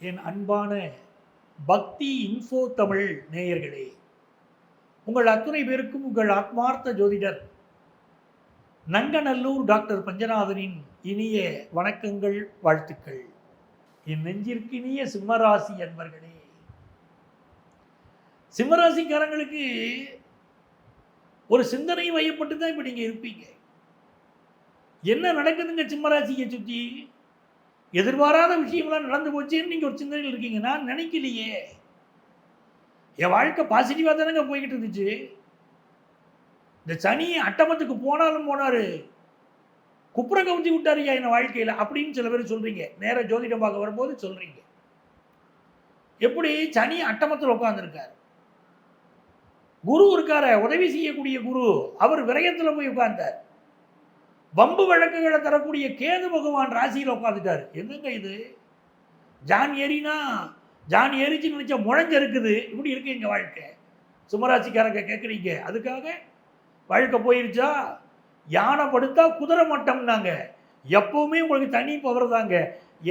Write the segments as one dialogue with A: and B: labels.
A: என் அன்பான பக்தி இன்ஃபோ தமிழ் நேயர்களே, உங்கள் அத்துணை பேருக்கும் உங்கள் ஆத்மார்த்த ஜோதிடர் நங்கநல்லூர் டாக்டர் பஞ்சநாதனின் இனிய வணக்கங்கள், வாழ்த்துக்கள். என் நெஞ்சிற்கினிய சிம்மராசி அன்பர்களே, சிம்மராசிக்காரங்களுக்கு ஒரு சிந்தனை மையப்பட்டு தான் இப்போ நீங்கள் இருப்பீங்க. என்ன நடக்குதுங்க சிம்மராசியை சுற்றி? எதிர்பாராத விஷயம்லாம் நடந்து போச்சேன்னு நீங்கள் ஒரு சிந்தனையில் இருக்கீங்க. நான் நினைக்கலையே, என் வாழ்க்கை பாசிட்டிவாக தானேங்க போய்கிட்டு இருந்துச்சு. இந்த சனி அட்டமத்துக்கு போனாலும் போனார், குப்புற கவுத்தி விட்டாருயா என் வாழ்க்கையில் அப்படின்னு சில பேர் சொல்கிறீங்க. நேராக ஜோதிடம் பார்க்க வரும்போது சொல்கிறீங்க. எப்படி சனி அட்டமத்தில் உட்காந்துருக்கார், குரு இருக்கார உதவி செய்யக்கூடிய குரு, அவர் விரயத்தில் போய் உட்கார்ந்தார். வம்பு வழக்குகளை தரக்கூடிய கேது பகவான் ராசியில் உட்காந்துட்டார். என்னங்க இது? ஜான் ஏறினா ஜான் ஏறிச்சுன்னு நினச்சா முழஞ்ச இருக்குது. இப்படி இருக்கு எங்கள் வாழ்க்கை. சிம்மராசிக்காரங்க கேட்குறீங்க, அதுக்காக வாழ்க்கை போயிருச்சா? யானை படுத்தா குதிரை மட்டம்னாங்க. எப்பவுமே உங்களுக்கு தனி பவர் தாங்க.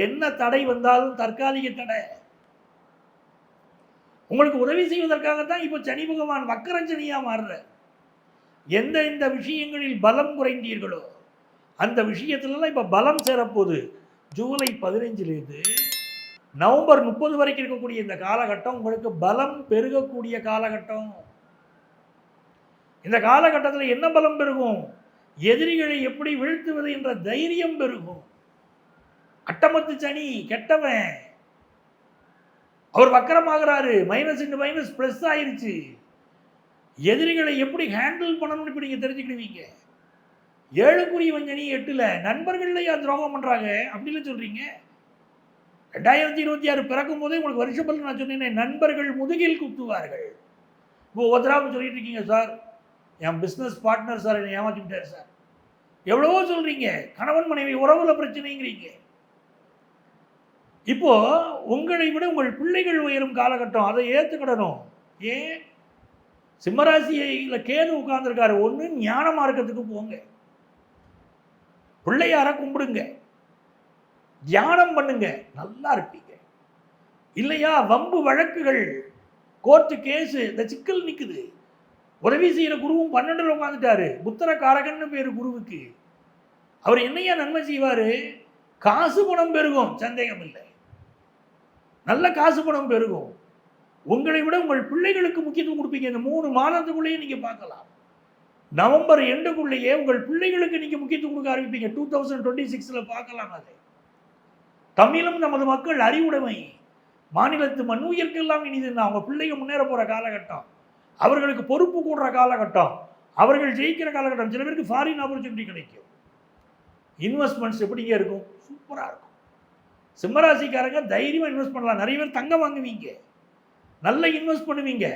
A: என்ன தடை வந்தாலும் தற்காலிக தடை. உங்களுக்கு உதவி செய்வதற்காகத்தான் இப்போ சனி பகவான் வக்கரஞ்சனியாக மாறுற. எந்த விஷயங்களில் பலம் குறைந்தீர்களோ அந்த விஷயத்துலலாம் இப்போ பலம் சேரப்போகுது. ஜூலை 15லேருந்து நவம்பர் 30 வரைக்கும் இருக்கக்கூடிய இந்த காலகட்டம் உங்களுக்கு பலம் பெருகக்கூடிய காலகட்டம். இந்த காலகட்டத்தில் என்ன பலம் பெருகும்? எதிரிகளை எப்படி வீழ்த்துவது என்ற தைரியம் பெருகும். அட்டமத்து சனி கெட்டவன், அவர் வக்கரமாகிறாரு. மைனஸ் இன்டு மைனஸ் ப்ளஸ் ஆயிருச்சு. எதிரிகளை எப்படி ஹேண்டில் பண்ணணும்னு இப்போ நீங்கள் தெரிஞ்சுக்கிடுவீங்க. 7க்குரியவன் சனி 8ல் நண்பர்கள்லையா துரோகம் பண்ணுறாங்க அப்படின்னு சொல்கிறீங்க. 2026 பிறக்கும் போதே உங்களுக்கு வருஷப்பல் நான் சொன்னேன், நண்பர்கள் முதுகில் குத்துவார்கள். இப்போ ஒருத்தராக சொல்லிட்டு இருக்கீங்க, சார் என் பிஸ்னஸ் பார்ட்னர் சார் என்னை ஏமாற்றி விட்டார் சார். எவ்வளவோ சொல்கிறீங்க, கணவன் மனைவி உறவுல பிரச்சனைங்கிறீங்க. இப்போ உங்களை விட உங்கள் பிள்ளைகள் உயரும் காலகட்டம், அதை ஏற்றுக்கிடணும். ஏன்? சிம்மராசியில் கேது உட்கார்ந்துருக்காரு. ஒன்று ஞான மார்க்கத்துக்கு போங்க, பிள்ளையார கும்பிடுங்க, தியானம் பண்ணுங்க, நல்லா இருப்பீங்க. இல்லையா வம்பு வழக்குகள், கோர்ட்டு கேஸு, இந்த சிக்கல் நிற்குது. உதவி செய்கிற குருவும் 12ல் உட்காந்துட்டாரு. புத்திர காரகன்னு பேர் குருவுக்கு. அவர் என்னையா நன்மை செய்வார்? காசு பணம் பெருகும், சந்தேகம் இல்லை. நல்ல காசு பணம் பெருகும். உங்களை விட உங்கள் பிள்ளைகளுக்கு முக்கியத்துவம் கொடுப்பீங்க. இந்த 3 மாதத்துக்குள்ளேயே நீங்கள் பார்க்கலாம். நவம்பர் எண்டுக்குள்ளேயே உங்கள் பிள்ளைகளுக்கு நீங்கள் முக்கியத்துவம் கொடுக்க ஆரம்பிப்பீங்க. 2026 பார்க்கலாம். அதை தமிழும் நமது மக்கள் அறிவுடைமை, மாநிலத்து மண்ணுயிர்க்கெல்லாம் இனிதுன்னா அவங்க பிள்ளைங்க முன்னேற போகிற காலகட்டம், அவர்களுக்கு பொறுப்பு கூடுற காலகட்டம், அவர்கள் ஜெயிக்கிற காலகட்டம். சில பேருக்கு ஃபாரின் ஆப்பர்ச்சுனிட்டி கிடைக்கும். இன்வெஸ்ட்மெண்ட்ஸ் எப்படிங்க இருக்கும்? சூப்பராக இருக்கும். சிம்மராசிக்காரங்க தைரியமாக இன்வெஸ்ட் பண்ணலாம். நிறைய பேர் தங்கம் வாங்குவீங்க, நல்ல இன்வெஸ்ட் பண்ணுவீங்க.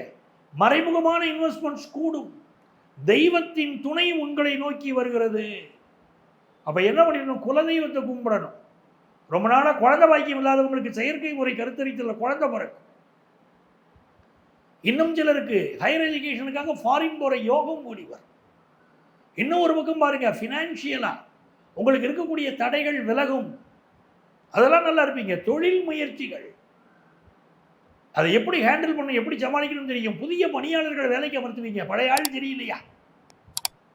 A: மறைமுகமான இன்வெஸ்ட்மெண்ட்ஸ் கூடும். தெய்வத்தின் துணை உங்களை நோக்கி வருகிறது. அப்போ என்ன பண்ணிடணும்? குலதெய்வத்தை கும்பிடணும். ரொம்ப நாளாக குழந்தை பாக்கியம் இல்லாதவங்களுக்கு செயற்கை முறை கருத்தரித்தலில் குழந்தை பிறக்கும். இன்னும் சிலருக்கு ஹையர் எஜுகேஷனுக்காக ஃபாரின் போகிற யோகம் கூடி வரும். இன்னும் ஒரு பக்கம் பாருங்க, ஃபினான்ஷியலாக உங்களுக்கு இருக்கக்கூடிய தடைகள் விலகும். அதெல்லாம் நல்லா இருப்பீங்க. தொழில் முயற்சிகள், அதை எப்படி ஹேண்டில் பண்ணணும், எப்படி சமாளிக்கணும்னு தெரியும். புதிய பணியாளர்கள் வேலைக்கு அமர்த்துவீங்க. பழைய ஆள் தெரியலையா?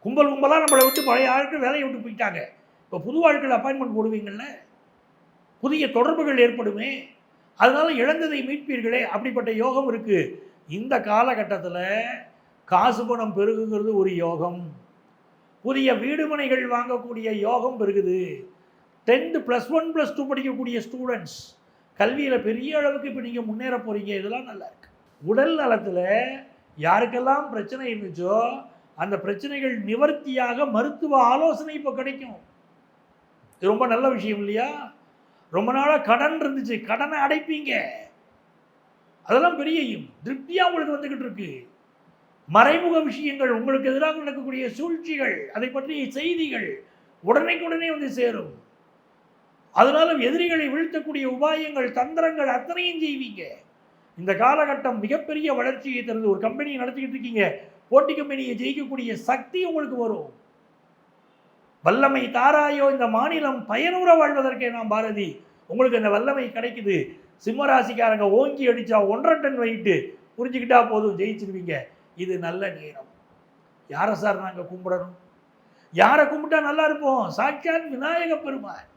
A: கும்பலாக நம்மளை விட்டு பழைய ஆட்கள் வேலையை விட்டு போயிட்டாங்க. இப்போ புது ஆட்கள் அப்பாயின்மெண்ட் போடுவீங்கள்ல, புதிய தொடர்புகள் ஏற்படுமே. அதனால இழந்ததை மீட்பீர்களே, அப்படிப்பட்ட யோகம் இருக்குது. இந்த காலகட்டத்தில் காசு பணம் பெருகுங்கிறது ஒரு யோகம். புதிய வீடுமனைகள் வாங்கக்கூடிய யோகம் பெருகுது. 10th +1 +2 படிக்கக்கூடிய ஸ்டூடெண்ட்ஸ் கல்வியில் பெரிய அளவுக்கு இப்போ நீங்கள் முன்னேற போகிறீங்க. இதெல்லாம் நல்லா இருக்கு. உடல் நலத்தில் யாருக்கெல்லாம் பிரச்சனை இருந்துச்சோ அந்த பிரச்சனைகள் நிவர்த்தியாக மருத்துவ ஆலோசனை இப்போ கிடைக்கும். இது ரொம்ப நல்ல விஷயம் இல்லையா? ரொம்ப நாளாக கடன் இருந்துச்சு, கடனை அடைப்பீங்க. அதெல்லாம் பெரிய திருப்தியாக உங்களுக்கு வந்துக்கிட்டு இருக்கு. மறைமுக விஷயங்கள், உங்களுக்கு எதிராக நடக்கக்கூடிய சூழ்ச்சிகள், அதை பற்றிய செய்திகள் உடனே வந்து சேரும். அதனால எதிரிகளை வீழ்த்தக்கூடிய உபாயங்கள், தந்திரங்கள் அத்தனையும் செய்வீங்க. இந்த காலகட்டம் மிகப்பெரிய வளர்ச்சியை தருது. ஒரு கம்பெனியை நடத்திக்கிட்டு இருக்கீங்க, போட்டி கம்பெனியை ஜெயிக்கக்கூடிய சக்தி உங்களுக்கு வரும். வல்லமை தாராயோ இந்த மாநிலம் பயனுற வாழ்வதற்கே நாம் பாரதி. உங்களுக்கு அந்த வல்லமை கிடைக்குது. சிம்ம ராசிக்காரங்க ஓங்கி அடித்தா 1.5 டன் வெயிட்டு புரிஞ்சுக்கிட்டா போதும், ஜெயிச்சிருவீங்க. இது நல்ல நேரம். யாரை சார் நாங்கள் கும்பிடணும்? யாரை கும்பிட்டா நல்லா இருப்போம்? சாட்சாத் விநாயக பெருமான்.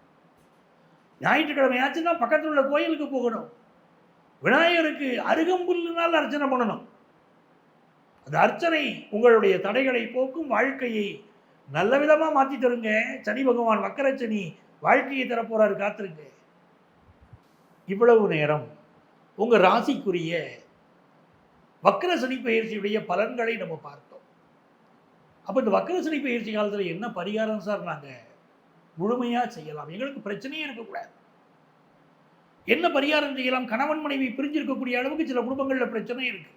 A: ஞாயிற்றுக்கிழமை ஆச்சுன்னா பக்கத்தில் உள்ள கோயிலுக்கு போகணும். விநாயகருக்கு அருகம்புல்லினால் அர்ச்சனை பண்ணணும். அந்த அர்ச்சனை உங்களுடைய தடைகளை போக்கும், வாழ்க்கையை நல்ல விதமாக மாற்றி தருங்க. சனி பகவான் வக்கரச்சனி வாழ்க்கையை தரப்போறாரு, காத்திருங்க. இவ்வளவு நேரம் உங்கள் ராசிக்குரிய வக்கர சனி பயிற்சியுடைய பலன்களை நம்ம பார்த்தோம். அப்போ இந்த வக்கர சனி பயிற்சி காலத்தில் என்ன பரிகாரம் சார் நாங்கள் முழுமையாக செய்யலாம்? எங்களுக்கு பிரச்சனையே இருக்கக்கூடாது. என்ன பரிகாரம் செய்யலாம்? கணவன் மனைவி பிரிஞ்சிருக்கக்கூடிய அளவுக்கு சில குடும்பங்களில் பிரச்சனை இருக்கு.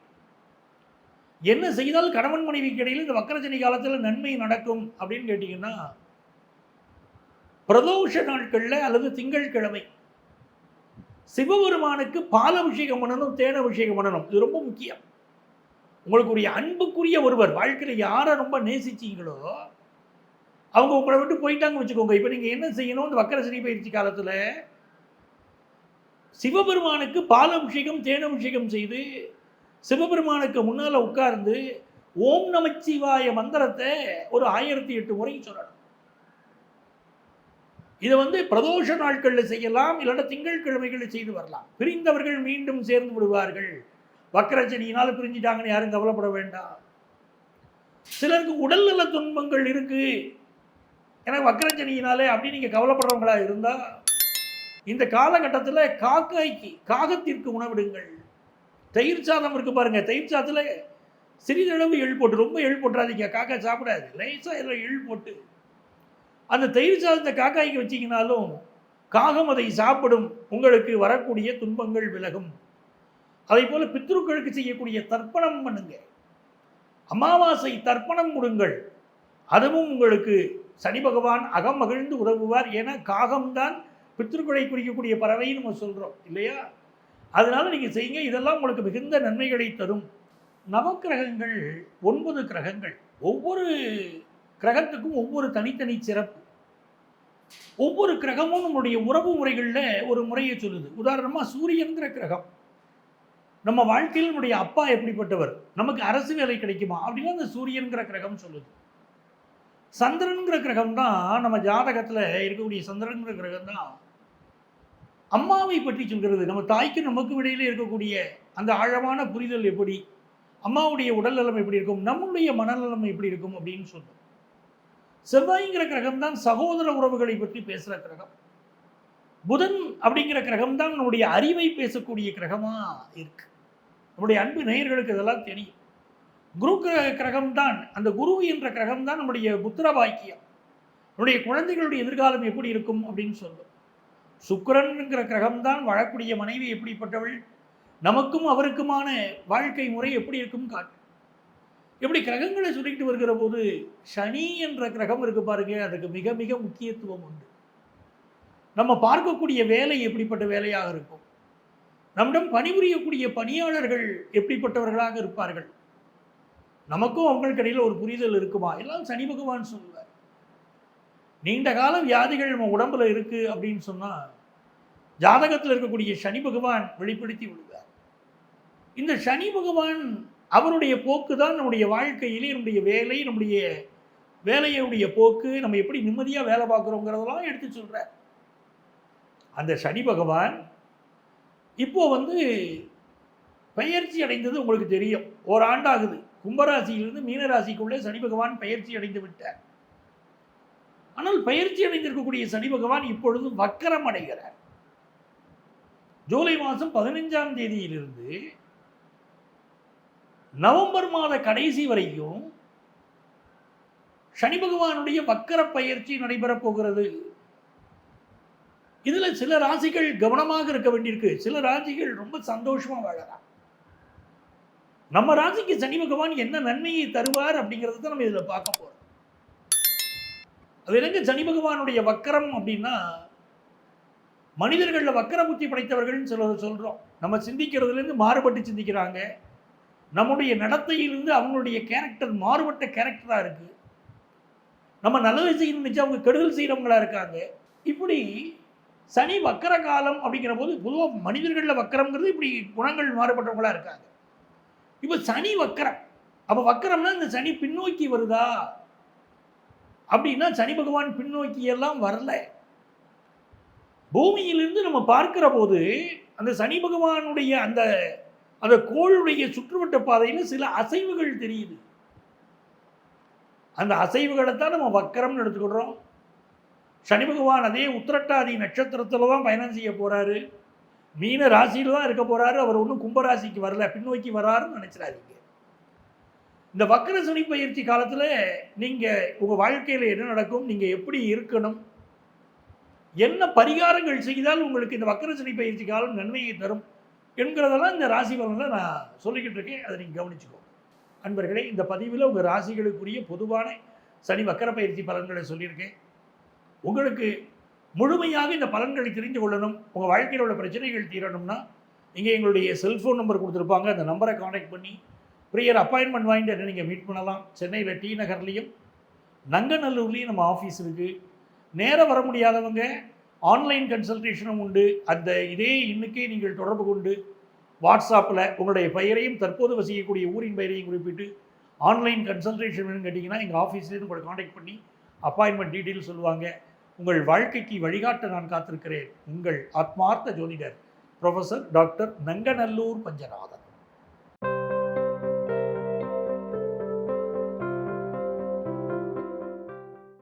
A: என்ன செய்தால் கணவன் மனைவிக்கு இடையில் இந்த வக்கர சனி காலத்தில் நன்மை நடக்கும் அப்படின்னு கேட்டீங்கன்னா, பிரதோஷ நாட்களில் அல்லது திங்கட்கிழமை சிவபெருமானுக்கு பால் அபிஷேகம் பண்ணணும், தேன் அபிஷேகம் பண்ணணும். இது ரொம்ப முக்கியம். உங்களுக்கு அன்புக்குரிய ஒருவர் வாழ்க்கையில் யாரை ரொம்ப நேசிச்சீங்களோ அவங்க உங்களை விட்டு போயிட்டாங்க வச்சுக்கோங்க. இப்போ நீங்கள் என்ன செய்யணும்? இந்த வக்கர சனி பயிற்சி காலத்தில் சிவபெருமானுக்கு பால் அபிஷேகம் தேன் அபிஷேகம் செய்து சிவபெருமானுக்கு முன்னால் உட்கார்ந்து ஓம் நமச்சிவாய மந்திரத்தை ஒரு 1008 முறை சொல்லணும். இதை பிரதோஷ நாட்களில் செய்யலாம், இல்லைன்னா திங்கட்கிழமைகளில் செய்து வரலாம். பிரிந்தவர்கள் மீண்டும் சேர்ந்து விடுவார்கள். வக்கரச்சனியினால் பிரிஞ்சிட்டாங்கன்னு யாரும் கவலைப்பட வேண்டாம். சிலருக்கு உடல்நல துன்பங்கள் இருக்கு, எனக்கு வக்கரச்சனியினாலே அப்படி நீங்கள் கவலைப்படுறவங்களா இருந்தால் இந்த காலகட்டத்தில் காகத்திற்கு உணவிடுங்கள். தயிர் சாதம் இருக்கு பாருங்க, தயிர் சாதத்தில் சிறிதளவு எள் போட்டு, ரொம்ப எள் போட்டுறாதீங்க, காக்கா சாப்பிடாது. லேசாக இதில் எள் போட்டு அந்த தயிர் சாதத்தை காக்காய்க்கு வச்சிங்கனாலும் காகம் அதை சாப்பிடும். உங்களுக்கு வரக்கூடிய துன்பங்கள் விலகும். அதே போல பித்ருக்களுக்கு செய்யக்கூடிய தர்ப்பணம் பண்ணுங்க. அமாவாசை தர்ப்பணம் கொடுங்கள். அதுவும் உங்களுக்கு சனி பகவான் அகம் மகிழ்ந்து உதவுவார். ஏன்னா காகம்தான் பித்ருக்களை குறிக்கக்கூடிய பறவைன்னு நம்ம சொல்கிறோம் இல்லையா? அதனால நீங்கள் செய்யுங்க. இதெல்லாம் உங்களுக்கு மிகுந்த நன்மைகளை தரும். நவக்கிரகங்கள் 9 கிரகங்கள். ஒவ்வொரு கிரகத்துக்கும் ஒவ்வொரு தனித்தனி சிறப்பு. ஒவ்வொரு கிரகமும் நம்முடைய உறவு முறைகளில் ஒரு முறையை சொல்லுது. உதாரணமாக சூரியன்கிற கிரகம் நம்ம வாழ்க்கையில் நம்முடைய அப்பா எப்படிப்பட்டவர், நமக்கு அரசு வேலை கிடைக்குமா அப்படின்னா அந்த சூரியன்கிற கிரகம் சொல்லுது. சந்திரன்கிற கிரகம் தான் நம்ம ஜாதகத்தில் இருக்கக்கூடிய சந்திரன்கிற கிரகம் தான் அம்மாவை பற்றி சொல்கிறது. நம்ம தாய்க்கு நமக்கு இடையிலே இருக்கக்கூடிய அந்த ஆழமான புரிதல் எப்படி, அம்மாவுடைய உடல் நலம் எப்படி இருக்கும், நம்முடைய மனநலம் எப்படி இருக்கும் அப்படின்னு சொல்லும். செவ்வாய்ங்கிற கிரகம் தான் சகோதர உறவுகளை பற்றி பேசுகிற கிரகம். புதன் அப்படிங்கிற கிரகம் தான் நம்முடைய அறிவை பேசக்கூடிய கிரகமாக இருக்கு. நம்முடைய அன்பு நேயர்களுக்கு இதெல்லாம் தெரியும். குரு கிரகம் தான், அந்த குரு என்ற கிரகம் தான் நம்முடைய புத்திர பாக்கியம், நம்முடைய குழந்தைகளுடைய எதிர்காலம் எப்படி இருக்கும் அப்படின்னு சொல்லும். சுக்கிரன்கிற கிரகம் தான் வாழக்கூடிய மனைவி எப்படிப்பட்டவள், நமக்கும் அவருக்குமான வாழ்க்கை முறை எப்படி இருக்கும் காட்டு. எப்படி கிரகங்களை சொல்லிக்கிட்டு வருகிற போது சனி என்ற கிரகம் இருக்கு பாருங்க, அதுக்கு மிக மிக முக்கியத்துவம் உண்டு. நம்ம பார்க்கக்கூடிய வேலை எப்படிப்பட்ட வேலையாக இருக்கும், நம்மிடம் பணிபுரியக்கூடிய பணியாளர்கள் எப்படிப்பட்டவர்களாக இருப்பார்கள், நமக்கும் அவங்களுக்கு இடையில் ஒரு புரிதல் இருக்குமா, எல்லாம் சனி பகவான் சொல்லுவார். நீண்ட கால வியாதிகள் நம்ம உடம்புல இருக்கு அப்படின்னு சொன்னால் ஜாதகத்தில் இருக்கக்கூடிய சனி பகவான் வெளிப்படுத்தி விடுவார். இந்த சனி பகவான் அவருடைய போக்கு தான் நம்முடைய வாழ்க்கையிலே நம்முடைய வேலை, நம்முடைய வேலையுடைய போக்கு, நம்ம எப்படி நிம்மதியாக வேலை பார்க்குறோங்கிறதெல்லாம் எடுத்து சொல்கிறார். அந்த சனி பகவான் இப்போ பெயர்ச்சி அடைந்தது உங்களுக்கு தெரியும். ஓராண்டாகுது. கும்பராசியிலிருந்து மீனராசிக்குள்ளே சனி பகவான் பெயர்ச்சி அடைந்து விட்டார். ஆனால் பயிற்சி அடைந்திருக்கக்கூடிய சனி பகவான் இப்பொழுது வக்கரம் அடைகிறார். ஜூலை மாதம் 15ஆம் தேதியிலிருந்து நவம்பர் மாத கடைசி வரைக்கும் சனி பகவானுடைய வக்கர பயிற்சி நடைபெறப் போகிறது. இதுல சில ராசிகள் கவனமாக இருக்க வேண்டியிருக்கு. சில ராசிகள் ரொம்ப சந்தோஷமா வாழலாம். நம்ம ராசிக்கு சனி பகவான் என்ன நன்மையை தருவார் அப்படிங்கிறத தான் நம்ம இதுல பார்க்க போறோம். அது என்னங்க சனி பகவானுடைய வக்கரம் அப்படின்னா, மனிதர்களில் வக்கர புத்தி படைத்தவர்கள்னு சொல்கிறோம். நம்ம சிந்திக்கிறதுலேருந்து மாறுபட்டு சிந்திக்கிறாங்க. நம்முடைய நடத்தையிலிருந்து அவங்களுடைய கேரக்டர் மாறுபட்ட கேரக்டராக இருக்குது. நம்ம நல்லது செய்யணும்னு நினச்சா அவங்க கெடுதல் செய்கிறவங்களா இருக்காங்க. இப்படி சனி வக்கர காலம் அப்படிங்கிற போது பொதுவாக மனிதர்களில் வக்கரம்ங்கிறது இப்படி குணங்கள் மாறுபட்டவங்களா இருக்காங்க. இப்போ சனி வக்கரம், அப்போ வக்கரம்னா இந்த சனி பின்னோக்கி வருதா அப்படின்னா சனி பகவான் பின்னோக்கி எல்லாம் வரல. பூமியிலிருந்து நம்ம பார்க்கிற போது அந்த சனி பகவானுடைய அந்த அந்த கோளுடைய சுற்றுவட்ட பாதையில் சில அசைவுகள் தெரியுது. அந்த அசைவுகளை தான் நம்ம வக்கரம்னு எடுத்துக்கிறோம். சனி பகவான் அதே உத்திரட்டாதி நட்சத்திரத்தில் தான் பயணம் செய்ய போகிறாரு. மீன ராசியில் தான் இருக்க போகிறாரு. அவர் ஒன்றும் கும்பராசிக்கு வரல, பின்னோக்கி வராருன்னு நினச்சிடாதீங்க. இந்த வக்கர சனி பயிற்சி காலத்தில் நீங்கள் உங்கள் வாழ்க்கையில் என்ன நடக்கும், நீங்கள் எப்படி இருக்கணும், என்ன பரிகாரங்கள் செய்தால் உங்களுக்கு இந்த வக்கர சனி பயிற்சி காலம் நன்மையை தரும் என்கிறதெல்லாம் இந்த ராசி பலனில் நான் சொல்லிக்கிட்டு இருக்கேன். அதை நீங்கள் கவனிச்சுக்கோங்க. அன்பர்களே, இந்த பதிவில் உங்கள் ராசிகளுக்குரிய பொதுவான சனி வக்கர பயிற்சி பலன்களை சொல்லியிருக்கேன். உங்களுக்கு முழுமையாக இந்த பலன்களை தெரிந்து கொள்ளணும், உங்கள் வாழ்க்கையில் உள்ள பிரச்சனைகள் தீரணும்னா இங்கே எங்களுடைய செல்ஃபோன் நம்பர் கொடுத்துருப்பாங்க. அந்த நம்பரை காண்டாக்ட் பண்ணி ப்ரியர் அப்பாயின்மெண்ட் வாங்கிட்டு என்ன நீங்கள் மீட் பண்ணலாம். சென்னையில் டி நகர்லேயும் நங்கநல்லூர்லேயும் நம்ம ஆஃபீஸ் இருக்குது. நேராக வர முடியாதவங்க ஆன்லைன் கன்சல்டேஷனும் உண்டு. அந்த இதே இன்னைக்கே நீங்கள் தொடர்பு கொண்டு வாட்ஸ்அப்பில் உங்களுடைய பெயரையும் தற்போது வசிக்கக்கூடிய ஊரின் பெயரையும் குறிப்பிட்டு ஆன்லைன் கன்சல்டேஷன் வேணும்னு கேட்டிங்கன்னா எங்கள் ஆஃபீஸ்லேருந்து உங்களை காண்டாக்ட் பண்ணி அப்பாயின்மெண்ட் டீட்டெயில் சொல்லுவாங்க. உங்கள் வாழ்க்கைக்கு வழிகாட்ட நான் காத்திருக்கிறேன். உங்கள் ஆத்மார்த்த ஜோதிடர் ப்ரொஃபஸர் டாக்டர் நங்கநல்லூர் பஞ்சநாதன்.